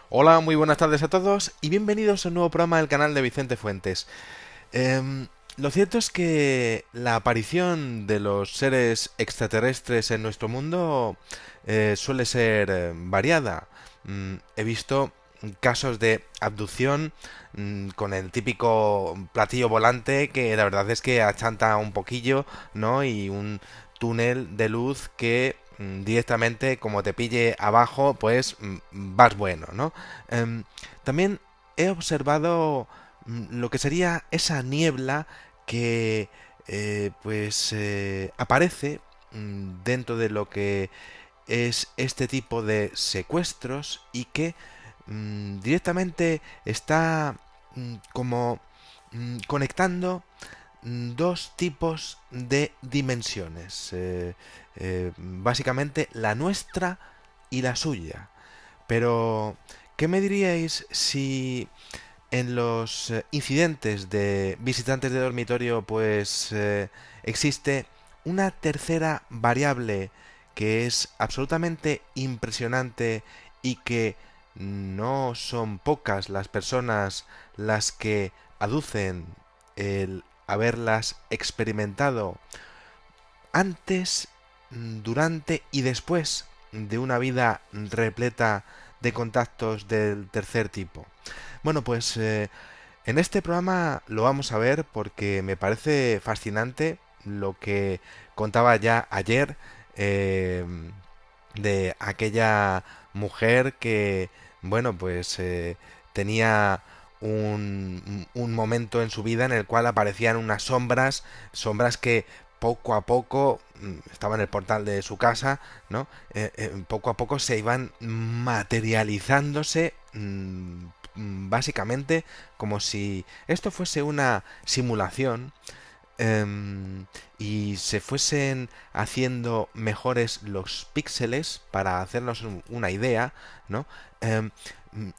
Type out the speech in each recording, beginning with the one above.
Hola, muy buenas tardes a todos y bienvenidos a un nuevo programa del canal de Vicente Fuentes. Lo cierto es que la aparición de los seres extraterrestres en nuestro mundo suele ser variada. He visto casos de abducción con el típico platillo volante que la verdad es que achanta un poquillo, ¿no? Y un túnel de luz que directamente como te pille abajo pues vas bueno, ¿no? También he observado lo que sería esa niebla que aparece dentro de lo que es este tipo de secuestros y que directamente está como conectando dos tipos de dimensiones, básicamente la nuestra y la suya. Pero, ¿qué me diríais si en los incidentes de visitantes de dormitorio existe una tercera variable que es absolutamente impresionante y que no son pocas las personas las que aducen el haberlas experimentado antes, durante y después de una vida repleta de contactos del tercer tipo? Bueno, en este programa lo vamos a ver porque me parece fascinante lo que contaba ya ayer eh, de aquella mujer que, bueno, tenía un momento en su vida en el cual aparecían unas sombras, sombras que poco a poco estaba en el portal de su casa, ¿no? Poco a poco se iban materializándose básicamente como si esto fuese una simulación y se fuesen haciendo mejores los píxeles para hacernos una idea, ¿no? Em,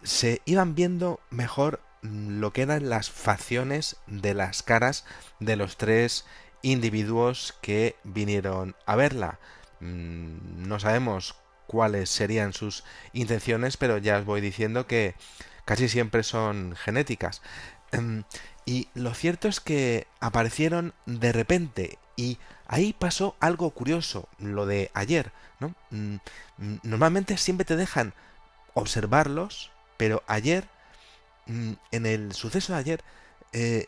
Se iban viendo mejor lo que eran las facciones de las caras de los tres individuos que vinieron a verla. No sabemos cuáles serían sus intenciones, pero ya os voy diciendo que casi siempre son genéticas. Em, y lo cierto es que aparecieron de repente y ahí pasó algo curioso, lo de ayer, ¿no? Normalmente siempre te dejan observarlos, pero ayer, en el suceso de ayer, eh,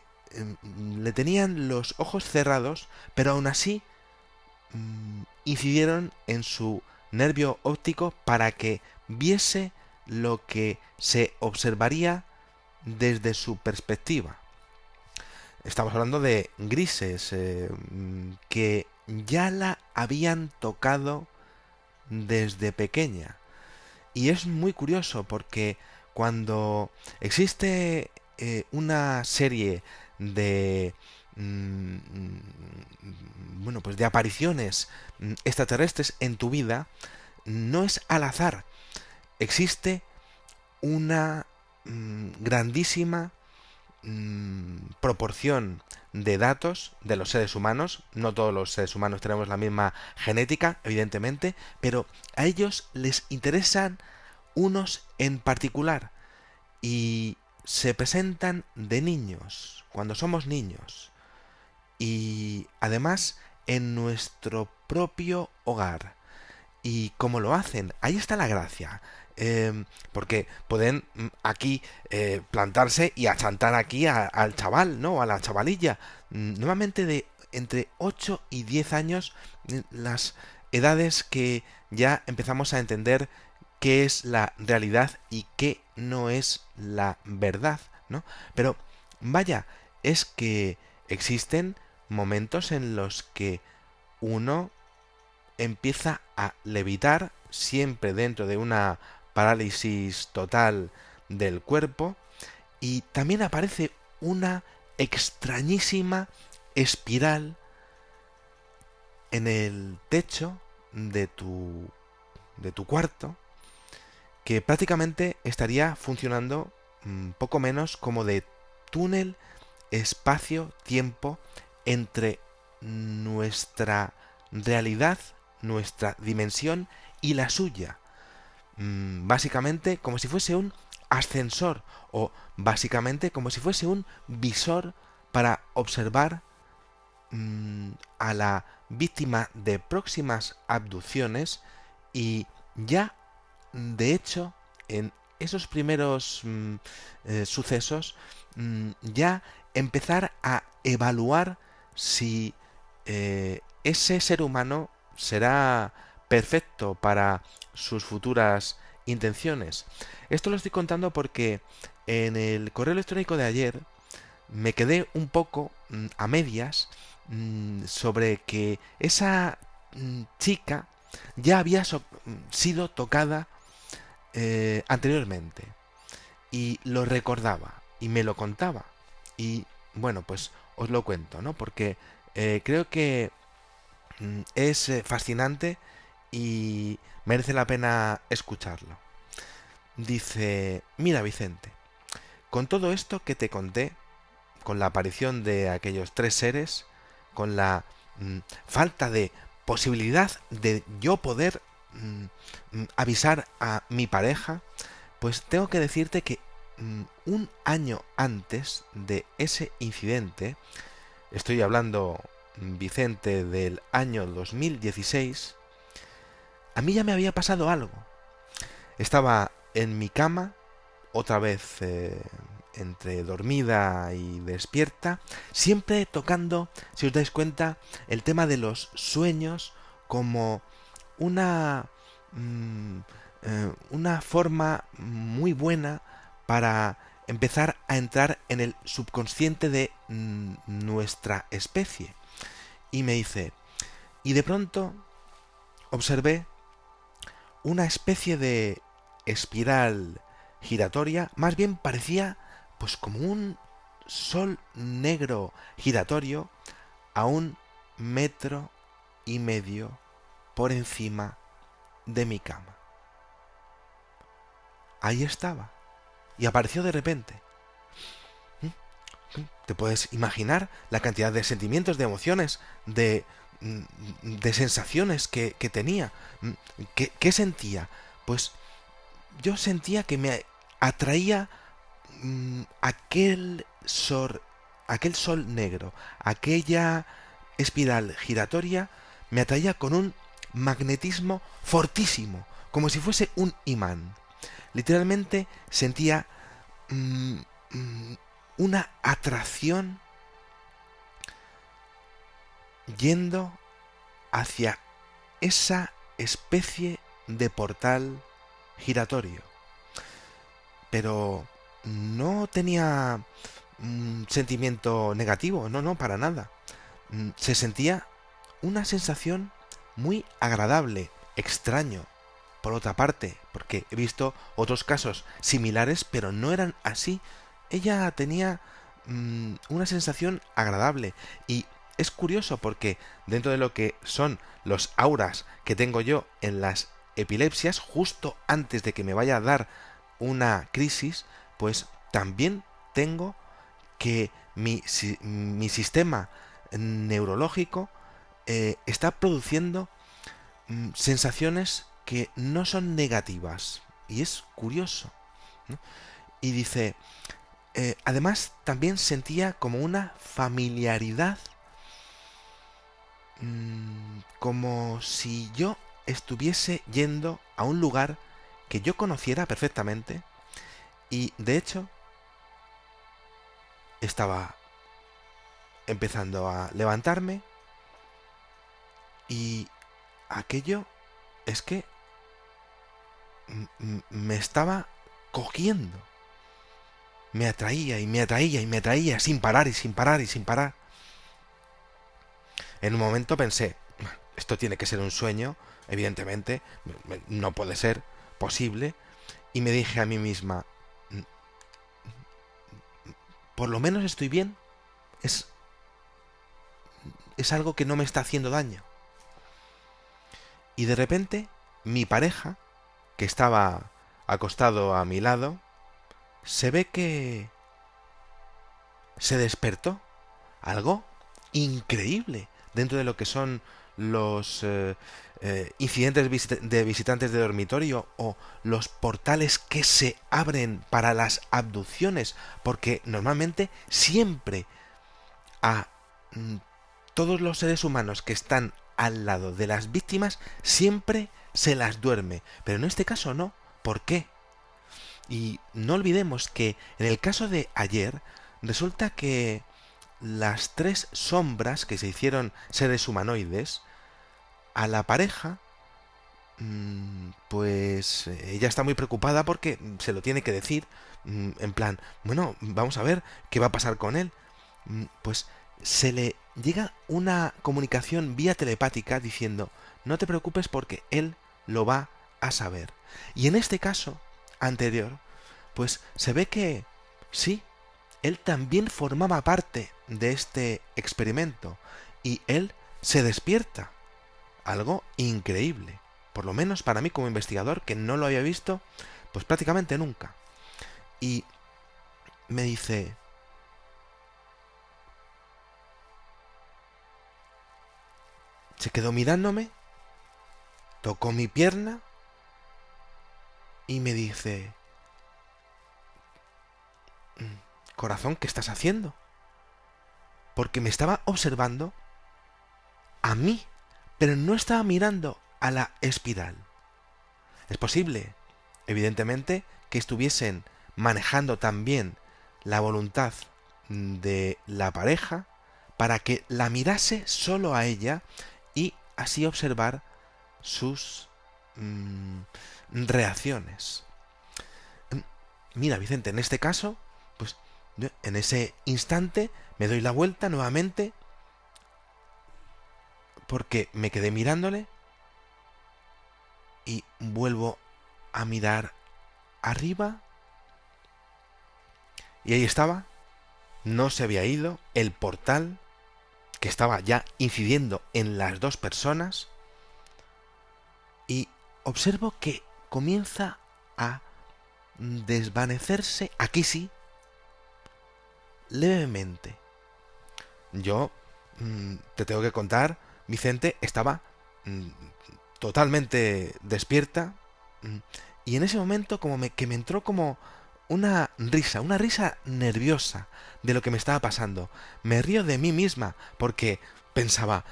le tenían los ojos cerrados, pero aún así incidieron en su nervio óptico para que viese lo que se observaría desde su perspectiva. Estamos hablando de grises que ya la habían tocado desde pequeña. Y es muy curioso porque cuando existe una serie de de apariciones extraterrestres en tu vida, no es al azar. Existe una grandísima proporción de datos de los seres humanos. No todos los seres humanos tenemos la misma genética, evidentemente, pero a ellos les interesan unos en particular y se presentan de niños, cuando somos niños, y además en nuestro propio hogar. ¿Y cómo lo hacen? Ahí está la gracia. Porque pueden aquí plantarse y achantar aquí al chaval, ¿no? A la chavalilla. Nuevamente de entre 8 y 10 años, las edades que ya empezamos a entender qué es la realidad y qué no es la verdad, ¿no? Pero vaya, es que existen momentos en los que uno empieza a levitar, siempre dentro de una parálisis total del cuerpo, y también aparece una extrañísima espiral en el techo de tu cuarto que prácticamente estaría funcionando poco menos como de túnel espacio-tiempo entre nuestra realidad nuestra dimensión y la suya. Básicamente como si fuese un ascensor o básicamente como si fuese un visor para observar a la víctima de próximas abducciones y ya de hecho en esos primeros sucesos ya empezar a evaluar si ese ser humano será perfecto para sus futuras intenciones. Esto lo estoy contando porque en el correo electrónico de ayer me quedé un poco a medias sobre que esa chica ya había sido tocada anteriormente y lo recordaba y me lo contaba y bueno pues os lo cuento, ¿no? Porque creo que es fascinante y merece la pena escucharlo. Dice, mira Vicente, con todo esto que te conté, con la aparición de aquellos tres seres, con la falta de posibilidad de yo poder avisar a mi pareja, pues tengo que decirte que un año antes de ese incidente, estoy hablando, Vicente, del año 2016, a mí ya me había pasado algo. Estaba en mi cama, otra vez entre dormida y despierta, siempre tocando, si os dais cuenta, el tema de los sueños como una una forma muy buena para empezar a entrar en el subconsciente de nuestra especie. Y me dice, y de pronto observé una especie de espiral giratoria, más bien parecía pues como un sol negro giratorio a 1,5 metros por encima de mi cama. Ahí estaba. Y apareció de repente. ¿Te puedes imaginar la cantidad de sentimientos, de emociones, de sensaciones que tenía? ¿Qué sentía? Pues yo sentía que me atraía aquel sol negro, aquella espiral giratoria, me atraía con un magnetismo fortísimo, como si fuese un imán. Literalmente sentía mm, mm, una atracción yendo hacia esa especie de portal giratorio. Pero no tenía un sentimiento negativo, no, para nada. Se sentía una sensación muy agradable, extraño, por otra parte, porque he visto otros casos similares, pero no eran así. Ella tenía una sensación agradable y es curioso porque dentro de lo que son los auras que tengo yo en las epilepsias, justo antes de que me vaya a dar una crisis, pues también tengo que mi sistema neurológico está produciendo sensaciones que no son negativas. Y es curioso, ¿no? Y dice, además también sentía como una familiaridad, como si yo estuviese yendo a un lugar que yo conociera perfectamente y de hecho estaba empezando a levantarme y aquello es que me estaba cogiendo. Me atraía y me atraía y me atraía sin parar y sin parar y sin parar. En un momento pensé, esto tiene que ser un sueño, evidentemente, no puede ser posible. Y me dije a mí misma, por lo menos estoy bien, es, es algo que no me está haciendo daño. Y de repente, mi pareja, que estaba acostado a mi lado, se ve que se despertó. Algo increíble. dentro de lo que son los incidentes de visitantes de dormitorio o los portales que se abren para las abducciones, porque normalmente siempre a todos los seres humanos que están al lado de las víctimas siempre se las duerme, pero en este caso no. ¿Por qué? Y no olvidemos que en el caso de ayer resulta que las tres sombras que se hicieron seres humanoides a la pareja, pues ella está muy preocupada porque se lo tiene que decir, en plan, bueno, vamos a ver qué va a pasar con él. Pues se le llega una comunicación vía telepática diciendo, no te preocupes porque él lo va a saber. Y en este caso anterior, pues se ve que sí, él también formaba parte de este experimento y él se despierta. Algo increíble. Por lo menos para mí como investigador, que no lo había visto, pues prácticamente nunca. Y me dice, se quedó mirándome, tocó mi pierna y me dice, corazón, ¿qué estás haciendo? Porque me estaba observando a mí, pero no estaba mirando a la espiral. Es posible, evidentemente, que estuviesen manejando también la voluntad de la pareja para que la mirase solo a ella y así observar sus reacciones. Mira, Vicente, en este caso, pues en ese instante me doy la vuelta nuevamente porque me quedé mirándole y vuelvo a mirar arriba y ahí estaba, no se había ido, el portal que estaba ya incidiendo en las dos personas y observo que comienza a desvanecerse, aquí sí, levemente. Yo te tengo que contar, Vicente, estaba totalmente despierta y en ese momento que me entró como una risa nerviosa de lo que me estaba pasando. Me río de mí misma porque pensaba,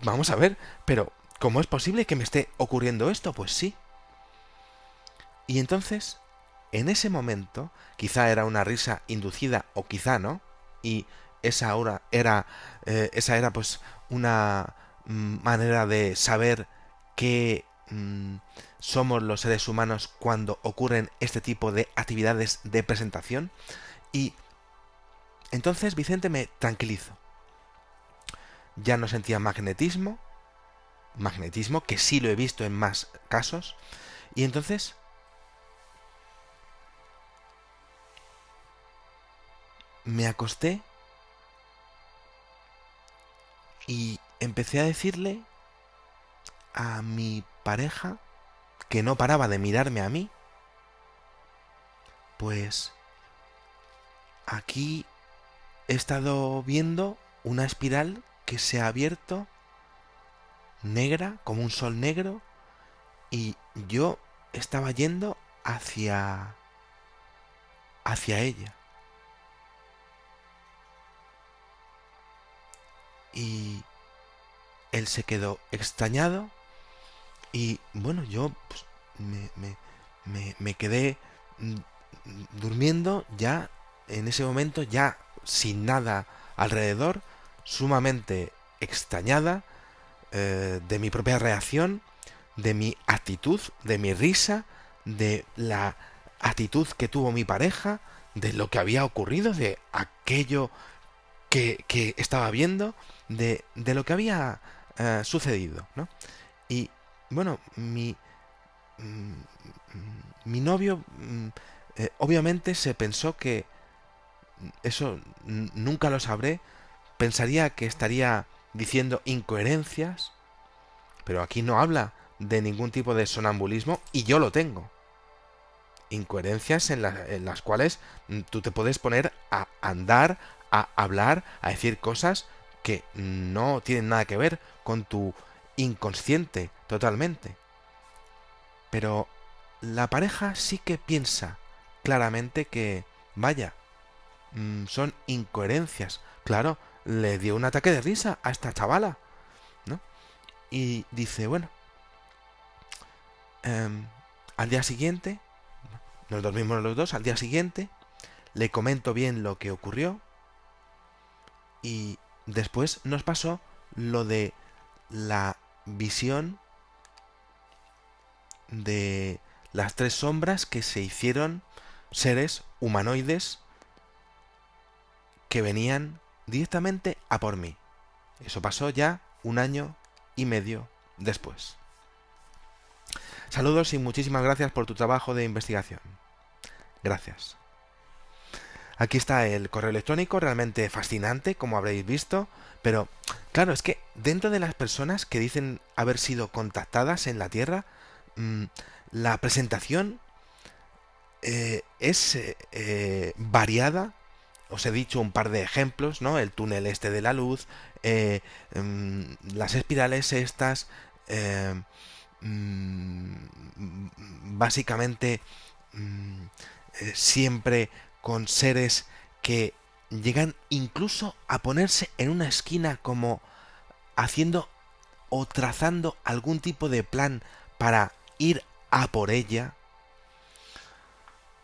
vamos a ver, pero ¿cómo es posible que me esté ocurriendo esto? Pues sí. Y entonces, en ese momento, quizá era una risa inducida o quizá no, y esa era pues una manera de saber que somos los seres humanos cuando ocurren este tipo de actividades de presentación. Y entonces Vicente me tranquilizó. Ya no sentía magnetismo que sí lo he visto en más casos, y entonces me acosté y empecé a decirle a mi pareja, que no paraba de mirarme a mí, pues aquí he estado viendo una espiral que se ha abierto negra, como un sol negro, y yo estaba yendo hacia ella. Y él se quedó extrañado y bueno, yo pues, me quedé durmiendo ya en ese momento, ya sin nada alrededor, sumamente extrañada de mi propia reacción, de mi actitud, de mi risa, de la actitud que tuvo mi pareja, de lo que había ocurrido, de aquello que estaba viendo, de lo que había sucedido, ¿no? Y bueno, mm, mi novio obviamente se pensó que eso nunca lo sabré, pensaría que estaría diciendo incoherencias, pero aquí no habla de ningún tipo de sonambulismo y yo lo tengo. Incoherencias en las cuales tú te puedes poner a andar, a hablar, a decir cosas que no tienen nada que ver con tu inconsciente totalmente. Pero la pareja sí que piensa claramente que, vaya, son incoherencias. Claro, le dio un ataque de risa a esta chavala, ¿no? Y dice, bueno, em, al día siguiente, nos dormimos los dos, al día siguiente le comento bien lo que ocurrió y después nos pasó lo de la visión de las tres sombras que se hicieron seres humanoides que venían directamente a por mí. Eso pasó ya 1 año y medio después. Saludos y muchísimas gracias por tu trabajo de investigación. Gracias. Aquí está el correo electrónico, realmente fascinante, como habréis visto, pero claro, es que dentro de las personas que dicen haber sido contactadas en la Tierra, mmm, la presentación es variada. Os he dicho un par de ejemplos, ¿no? El túnel este de la luz, las espirales estas, eh, básicamente siempre con seres que llegan incluso a ponerse en una esquina como haciendo o trazando algún tipo de plan para ir a por ella,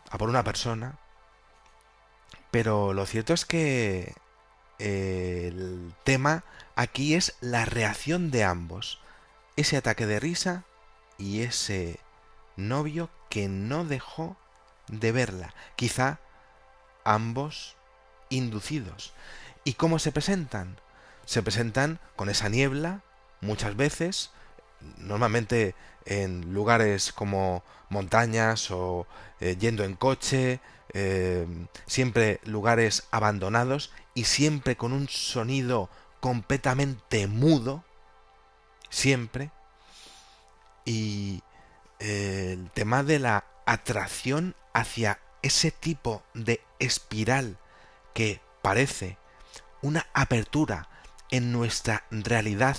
a por una persona. Pero lo cierto es que el tema aquí es la reacción de ambos. Ese ataque de risa y ese novio que no dejó de verla. Quizá ambos inducidos. ¿Y cómo se presentan? Se presentan con esa niebla, muchas veces, normalmente en lugares como montañas o yendo en coche, siempre lugares abandonados y siempre con un sonido completamente mudo, siempre. Y el tema de la atracción hacia ese tipo de espiral que parece una apertura en nuestra realidad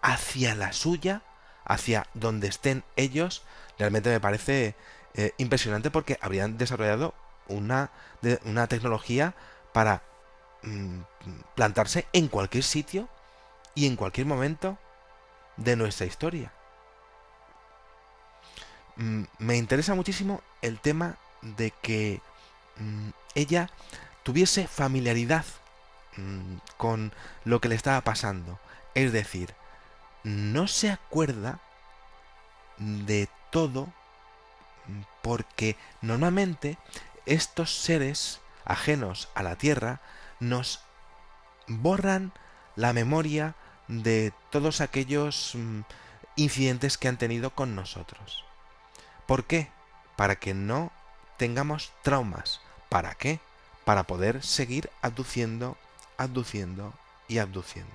hacia la suya, hacia donde estén ellos, realmente me parece impresionante porque habrían desarrollado una tecnología para mm, plantarse en cualquier sitio y en cualquier momento de nuestra historia. Me interesa muchísimo el tema de que ella tuviese familiaridad con lo que le estaba pasando. Es decir, no se acuerda de todo porque normalmente estos seres ajenos a la Tierra nos borran la memoria de todos aquellos incidentes que han tenido con nosotros. ¿Por qué? Para que no tengamos traumas. ¿Para qué? Para poder seguir abduciendo, abduciendo y abduciendo.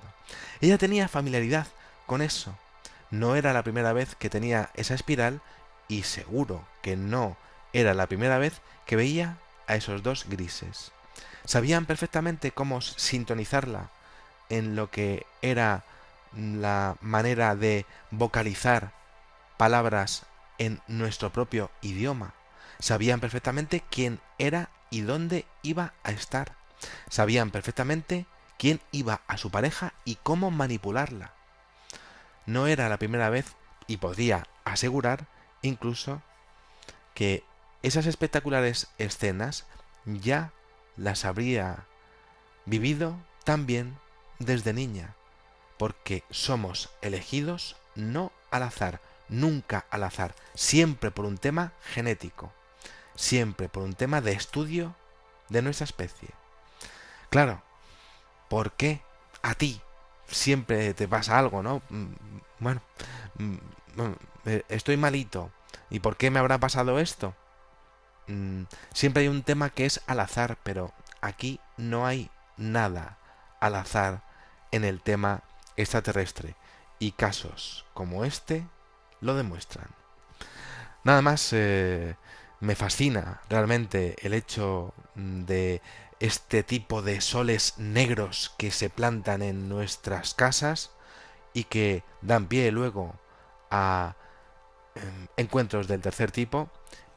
Ella tenía familiaridad con eso. No era la primera vez que tenía esa espiral y seguro que no era la primera vez que veía a esos dos grises. Sabían perfectamente cómo sintonizarla en lo que era la manera de vocalizar palabras en nuestro propio idioma. Sabían perfectamente quién era y dónde iba a estar. Sabían perfectamente quién iba a su pareja y cómo manipularla. No era la primera vez y podría asegurar incluso que esas espectaculares escenas ya las habría vivido también desde niña, porque somos elegidos no al azar, nunca al azar, siempre por un tema genético, siempre por un tema de estudio de nuestra especie. Claro, ¿por qué a ti siempre te pasa algo, no? Bueno, estoy malito. ¿Y por qué me habrá pasado esto? Siempre hay un tema que es al azar, pero aquí no hay nada al azar en el tema extraterrestre. Y casos como este lo demuestran. Nada más, me fascina realmente el hecho de este tipo de soles negros que se plantan en nuestras casas y que dan pie luego a encuentros del tercer tipo.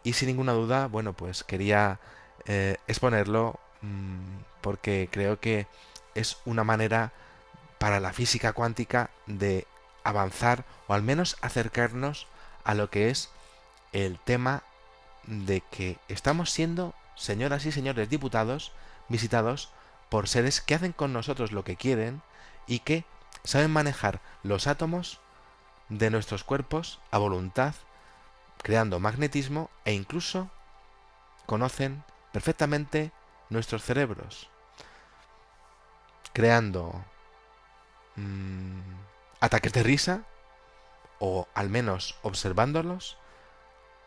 Y sin ninguna duda, bueno, pues quería exponerlo porque creo que es una manera para la física cuántica de avanzar o al menos acercarnos a lo que es el tema de que estamos siendo, señoras y señores diputados, visitados por seres que hacen con nosotros lo que quieren y que saben manejar los átomos de nuestros cuerpos a voluntad, creando magnetismo e incluso conocen perfectamente nuestros cerebros, creando mmm, ataques de risa o al menos observándolos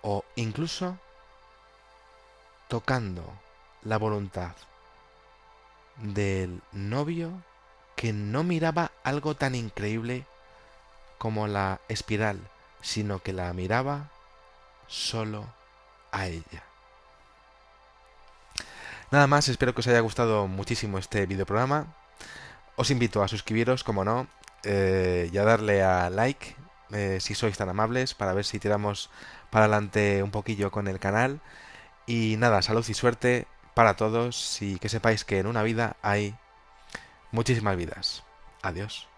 o incluso tocando la voluntad del novio que no miraba algo tan increíble como la espiral, sino que la miraba solo a ella. Nada más, espero que os haya gustado muchísimo este videoprograma. Os invito a suscribiros, como no, y a darle a like, si sois tan amables, para ver si tiramos para adelante un poquillo con el canal. Y nada, salud y suerte para todos y que sepáis que en una vida hay muchísimas vidas. Adiós.